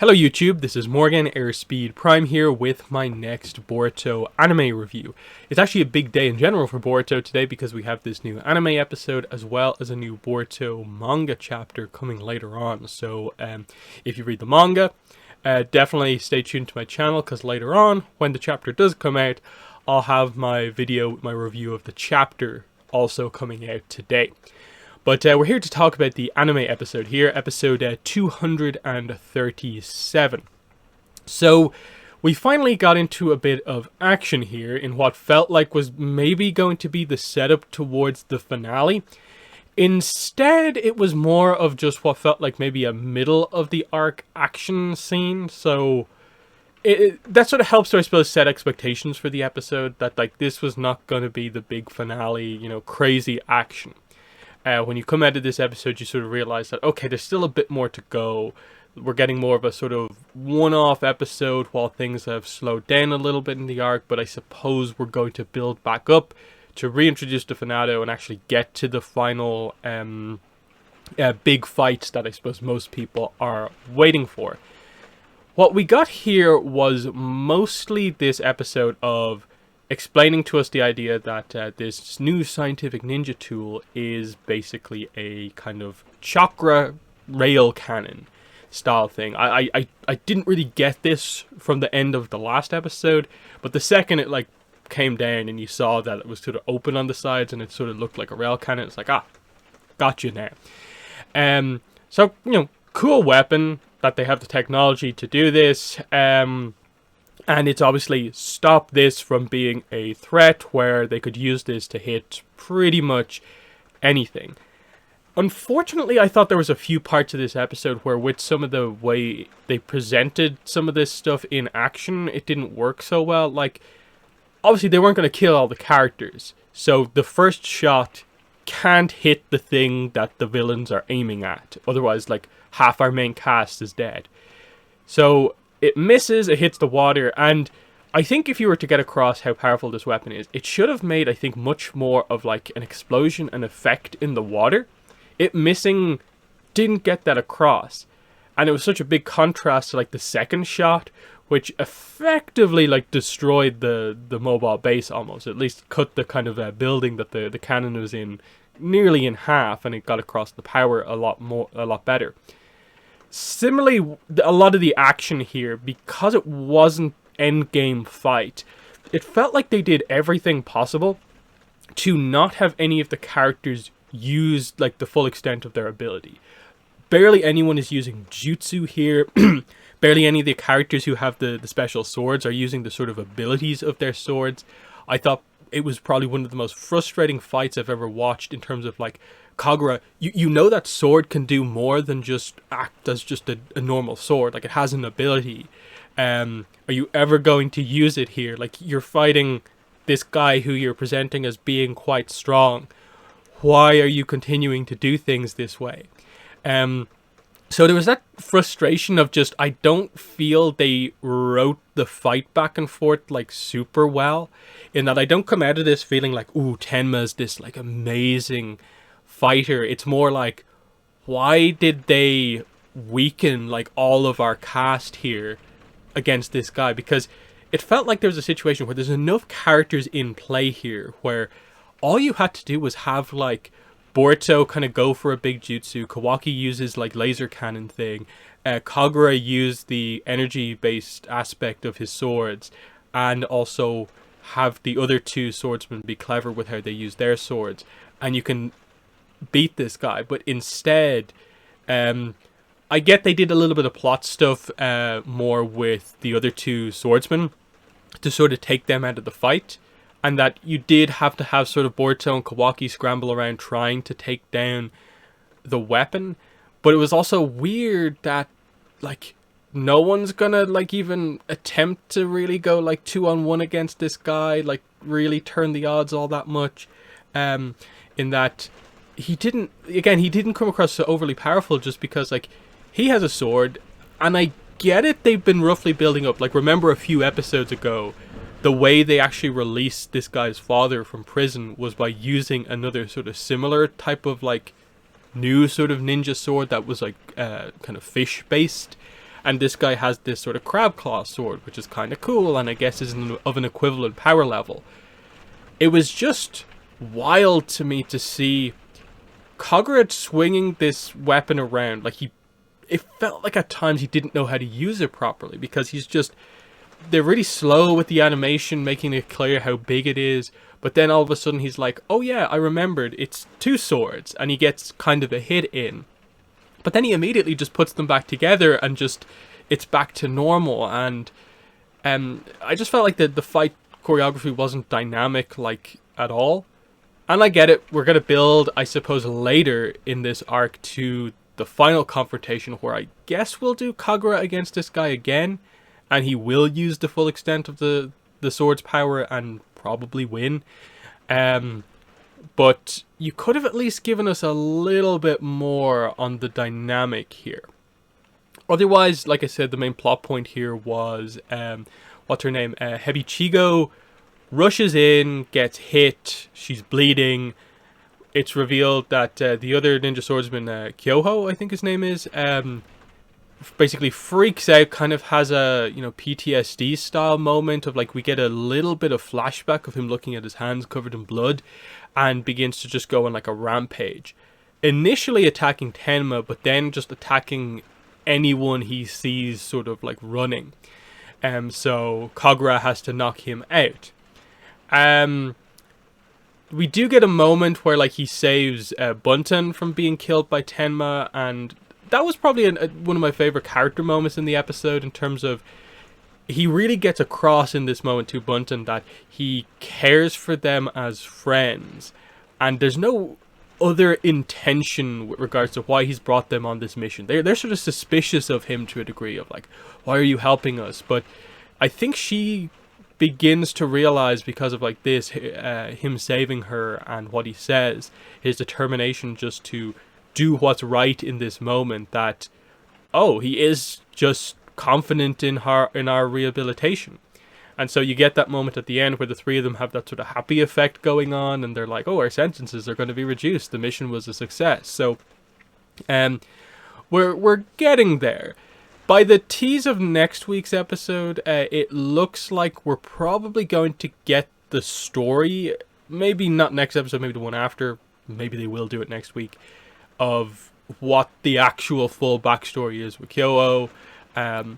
Hello YouTube, this is Morgan Airspeed Prime here with my next Boruto anime review. It's actually a big day in general for Boruto today because we have this new anime episode as well as a new Boruto manga chapter coming later on. So if you read the manga, definitely stay tuned to my channel because later on, when the chapter does come out, I'll have my video, my review of the chapter also coming out today. But we're here to talk about the anime episode here, episode 237. So, we finally got into a bit of action here in what felt like was maybe going to be the setup towards the finale. Instead, it was more of just what felt like maybe a middle of the arc action scene, so that sort of helps to, I suppose, set expectations for the episode, that like this was not going to be the big finale, you know, crazy action. When you come out of this episode, you sort of realize that, okay, there's still a bit more to go. We're getting more of a sort of one-off episode while things have slowed down a little bit in the arc, but I suppose we're going to build back up to reintroduce the finale and actually get to the final big fights that I suppose most people are waiting for. What we got here was mostly this episode of explaining to us the idea that this new scientific ninja tool is basically a kind of chakra rail cannon style thing. I didn't really get this from the end of the last episode, but the second it like came down and you saw that it was sort of open on the sides and it sort of looked like a rail cannon, it's like, got you now. So, you know, cool weapon that they have the technology to do this. And it's obviously stopped this from being a threat where they could use this to hit pretty much anything. Unfortunately, I thought there was a few parts of this episode where with some of the way they presented some of this stuff in action, it didn't work so well. Like, obviously they weren't going to kill all the characters, so the first shot can't hit the thing that the villains are aiming at. Otherwise, like, half our main cast is dead. So it misses, it hits the water, and I think if you were to get across how powerful this weapon is, it should have made, I think, much more of like an explosion, an effect in the water. It missing didn't get that across. And it was such a big contrast to like the second shot, which effectively like destroyed the mobile base almost. At least cut the kind of building that the cannon was in nearly in half, and it got across the power a lot better. Similarly, a lot of the action here, because it wasn't endgame fight, it felt like they did everything possible to not have any of the characters use like the full extent of their ability. Barely anyone is using jutsu here. Barely any of the characters who have the special swords are using the sort of abilities of their swords. I thought it was probably one of the most frustrating fights I've ever watched in terms of like Kagura, you know that sword can do more than just act as just a normal sword. Like, it has an ability. Are you ever going to use it here? Like, you're fighting this guy who you're presenting as being quite strong. Why are you continuing to do things this way? So there was that frustration of just, I don't feel they wrote the fight back and forth like super well. In that I don't come out of this feeling like, ooh, Tenma's this like amazing fighter. It's more like, why did they weaken like all of our cast here against this guy? Because it felt like there was a situation where there's enough characters in play here where all you had to do was have like Boruto kind of go for a big jutsu, Kawaki uses like laser cannon thing, Kagura used the energy based aspect of his swords, and also have the other two swordsmen be clever with how they use their swords, and you can beat this guy. But instead, I get they did a little bit of plot stuff more with the other two swordsmen to sort of take them out of the fight, and that you did have to have sort of Boruto and Kawaki scramble around trying to take down the weapon. But it was also weird that like no one's gonna like even attempt to really go like 2-on-1 against this guy, like really turn the odds all that much, in that he didn't come across so overly powerful just because like he has a sword. And I get it, they've been roughly building up, like, remember a few episodes ago the way they actually released this guy's father from prison was by using another sort of similar type of like new sort of ninja sword that was like kind of fish based, and this guy has this sort of crab claw sword, which is kind of cool, and I guess is of an equivalent power level. It was just wild to me to see Kagura swinging this weapon around. Like, it felt like at times he didn't know how to use it properly, because they're really slow with the animation, making it clear how big it is. But then all of a sudden he's like, oh yeah, I remembered, it's two swords. And he gets kind of a hit in. But then he immediately just puts them back together and it's back to normal. And I just felt like the fight choreography wasn't dynamic, like, at all. And I get it, we're going to build, I suppose, later in this arc to the final confrontation, where I guess we'll do Kagura against this guy again. And he will use the full extent of the sword's power and probably win. But you could have at least given us a little bit more on the dynamic here. Otherwise, like I said, the main plot point here was, what's her name? Hebichigo rushes in, gets hit, she's bleeding. It's revealed that the other ninja swordsman, Kyoho, I think his name is, basically freaks out, kind of has a, PTSD style moment of, like, we get a little bit of flashback of him looking at his hands covered in blood, and begins to just go on like a rampage. Initially attacking Tenma, but then just attacking anyone he sees sort of like running. So Kagura has to knock him out. We do get a moment where, like, he saves Bunten from being killed by Tenma, and that was probably one of my favorite character moments in the episode, in terms of he really gets across in this moment to Bunten that he cares for them as friends, and there's no other intention with regards to why he's brought them on this mission. They're sort of suspicious of him to a degree, of like, why are you helping us? But I think she begins to realize, because of like this, him saving her and what he says, his determination just to do what's right in this moment, that, oh, he is just confident in our rehabilitation. And so you get that moment at the end where the three of them have that sort of happy effect going on, and they're like, oh, our sentences are going to be reduced, the mission was a success. So we're getting there. By the tease of next week's episode, it looks like we're probably going to get the story, maybe not next episode, maybe the one after, maybe they will do it next week, of what the actual full backstory is with Kyoho. And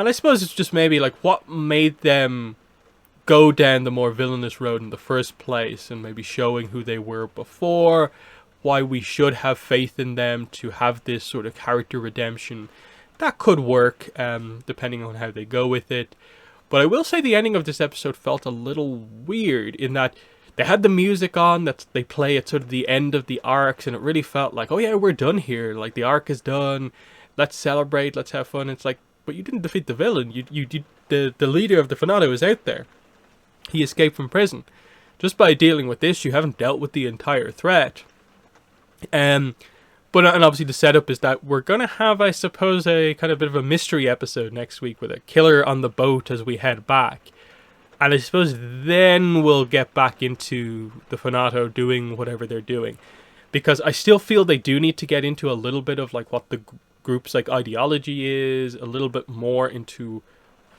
I suppose it's just maybe like what made them go down the more villainous road in the first place, and maybe showing who they were before, why we should have faith in them to have this sort of character redemption. That could work, depending on how they go with it. But I will say the ending of this episode felt a little weird, in that they had the music on that they play at sort of the end of the arcs, and it really felt like, oh yeah, we're done here. Like, the arc is done. Let's celebrate. Let's have fun. It's like, but you didn't defeat the villain. The leader of the Fanato is out there. He escaped from prison. Just by dealing with this, you haven't dealt with the entire threat. But obviously the setup is that we're going to have, I suppose, a kind of bit of a mystery episode next week with a killer on the boat as we head back. And I suppose then we'll get back into the Fanato doing whatever they're doing. Because I still feel they do need to get into a little bit of like what the group's like ideology is, a little bit more into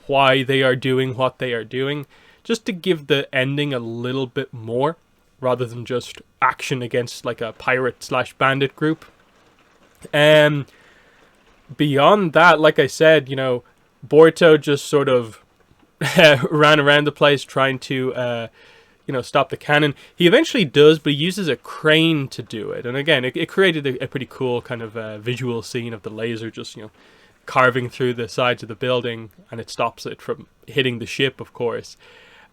why they are doing what they are doing, just to give the ending a little bit more, rather than just action against like a pirate/bandit group. Beyond that, like I said, Boruto just sort of ran around the place trying to stop the cannon. He eventually does, but he uses a crane to do it. And again, it created a pretty cool kind of visual scene of the laser just, carving through the sides of the building, and it stops it from hitting the ship, of course.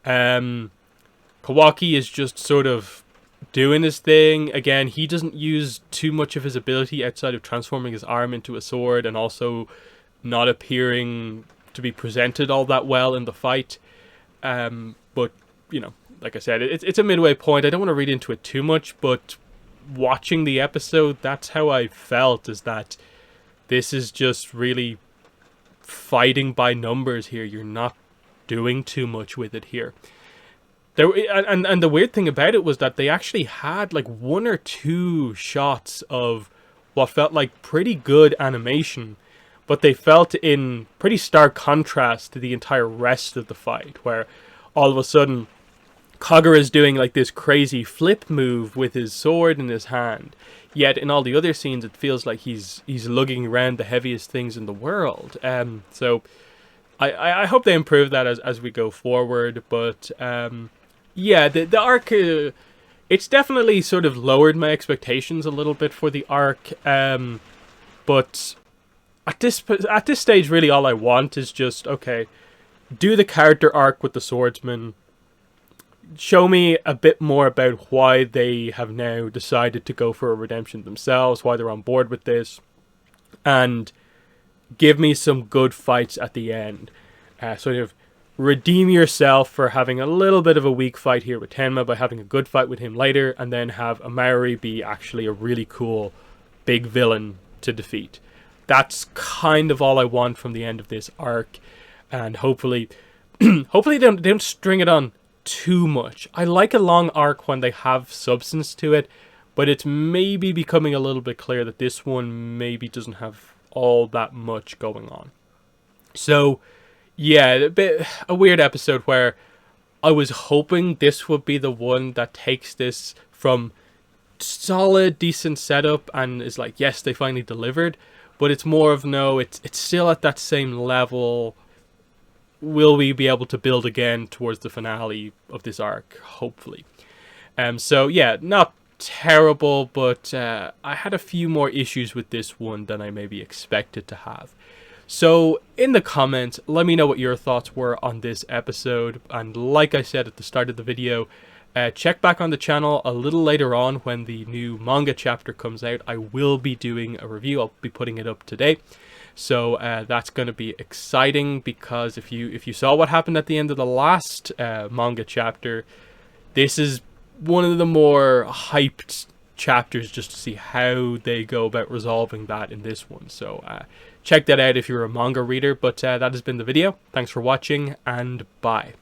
Kawaki is just sort of doing his thing. Again, he doesn't use too much of his ability outside of transforming his arm into a sword, and also not appearing to be presented all that well in the fight. But, like I said, it's a midway point. I don't want to read into it too much, but watching the episode, that's how I felt, is that this is just really fighting by numbers here. You're not doing too much with it here. And the weird thing about it was that they actually had like one or two shots of what felt like pretty good animation, but they felt in pretty stark contrast to the entire rest of the fight, where all of a sudden Kagura's doing like this crazy flip move with his sword in his hand. Yet in all the other scenes, it feels like he's lugging around the heaviest things in the world. So I hope they improve that as we go forward. But yeah, the arc, it's definitely sort of lowered my expectations a little bit for the arc. But at this stage, really, all I want is just, okay, do the character arc with the swordsman. Show me a bit more about why they have now decided to go for a redemption themselves, why they're on board with this, and give me some good fights at the end. Sort of redeem yourself for having a little bit of a weak fight here with Tenma by having a good fight with him later, and then have Amari be actually a really cool big villain to defeat. That's kind of all I want from the end of this arc, and hopefully hopefully they don't string it on too much. I like a long arc when they have substance to it, but it's maybe becoming a little bit clear that this one maybe doesn't have all that much going on. So yeah, a weird episode where I was hoping this would be the one that takes this from solid, decent setup and is like, yes, they finally delivered, but it's more of no, it's still at that same level. Will we be able to build again towards the finale of this arc? Hopefully. So yeah, not terrible, but I had a few more issues with this one than I maybe expected to have. So in the comments, let me know what your thoughts were on this episode. And like I said at the start of the video, check back on the channel a little later on when the new manga chapter comes out. I will be doing a review. I'll be putting it up today. So that's going to be exciting, because if you saw what happened at the end of the last manga chapter, this is one of the more hyped chapters just to see how they go about resolving that in this one. So check that out if you're a manga reader. But that has been the video. Thanks for watching, and bye.